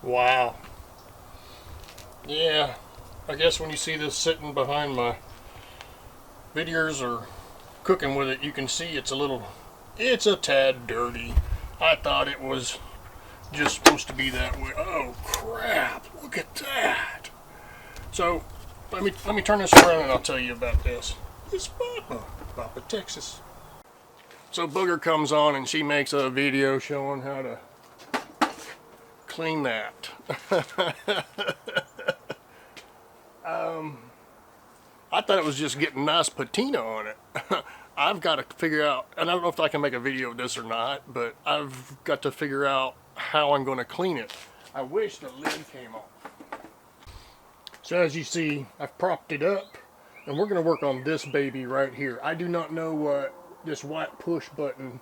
Wow. Yeah, I guess when you see this sitting behind my videos or cooking with it, you can see it's a tad dirty. I thought it was just supposed to be that way. Oh crap, look at that. So, let me turn this around and I'll tell you about this. It's Papa Texas. So Booger comes on and she makes a video showing how to clean that. I thought it was just getting nice patina on it. I've got to figure out, and I don't know if I can make a video of this or not, but I've got to figure out how I'm going to clean it. I wish the lid came off. So as you see, I've propped it up, and we're going to work on this baby right here. I do not know what this white push button,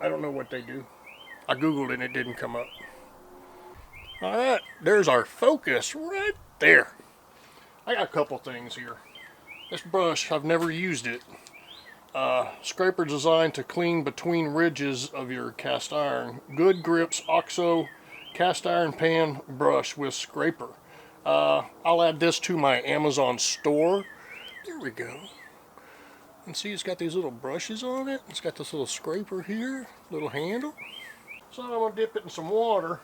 I don't know what they do. I googled it and it didn't come up. Alright, there's our focus right there. I got a couple things here. This brush, I've never used it. Scraper designed to clean between ridges of your cast iron. Good grips OXO cast iron pan brush with scraper. I'll add this to my Amazon store. There we go. And see, it's got these little brushes on it. It's got this little scraper here, little handle. So I'm going to dip it in some water.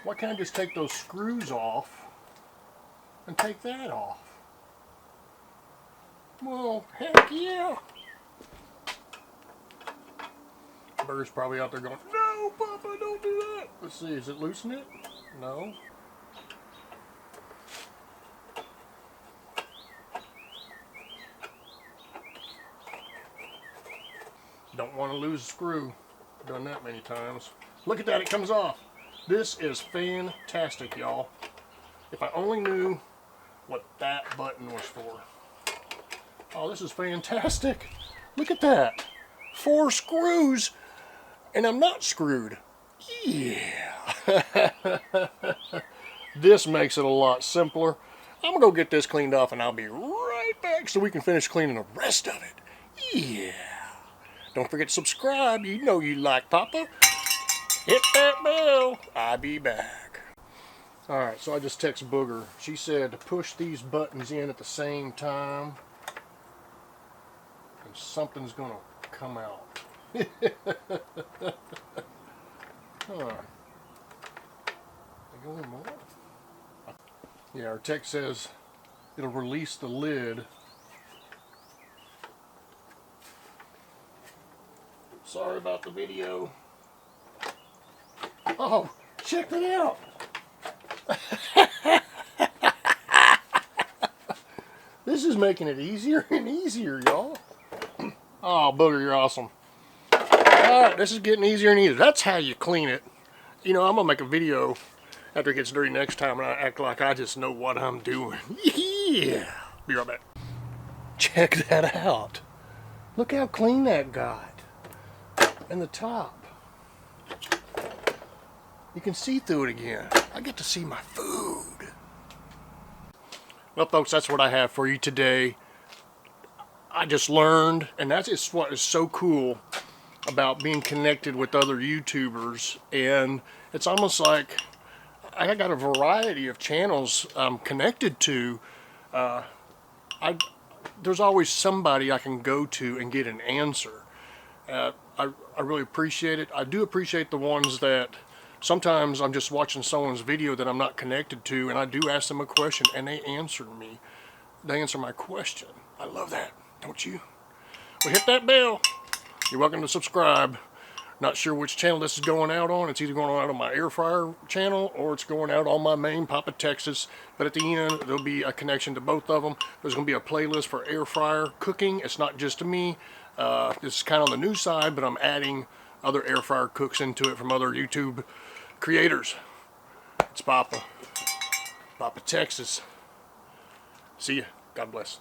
Why can't I just take those screws off and take that off? Well, heck yeah. Bird's probably out there going, no, Papa, don't do that. Let's see, is it loosen it? No. Don't want to lose a screw. Done that many times. Look at that, it comes off. This is fantastic, y'all. If I only knew what that button was for. Oh, this is fantastic. Look at that. 4 screws, and I'm not screwed. Yeah. This makes it a lot simpler. I'm going to go get this cleaned off, and I'll be right back so we can finish cleaning the rest of it. Yeah. Don't forget to subscribe. You know you like Papa. Hit that bell. I'll be back. Alright, so I just text Booger. She said to push these buttons in at the same time and something's going to come out. Huh. They go in more? Yeah, our text says it'll release the lid. Sorry about the video. Oh, check it out. This is making it easier and easier, y'all. Oh, Booger, you're awesome. Alright, this is getting easier and easier. That's how you clean it. You know, I'm going to make a video after it gets dirty next time and I act like I just know what I'm doing. Yeah. Be right back. Check that out. Look how clean that got. And the top. You can see through it again. I get to see my food. Well, folks, that's what I have for you today. I just learned, and that is what is so cool about being connected with other YouTubers. And it's almost like I got a variety of channels I'm connected to. There's always somebody I can go to and get an answer. I really appreciate it. I do appreciate the ones that sometimes I'm just watching someone's video that I'm not connected to, and I do ask them a question, and they answer me. They answer my question. I love that, don't you? Well, hit that bell. You're welcome to subscribe. Not sure which channel this is going out on. It's either going out on my air fryer channel or it's going out on my main Papa Texas. But at the end, there'll be a connection to both of them. There's going to be a playlist for air fryer cooking. It's not just me. This is kind of on the new side, but I'm adding other air fryer cooks into it from other YouTube creators. It's Papa Texas. See ya. God bless.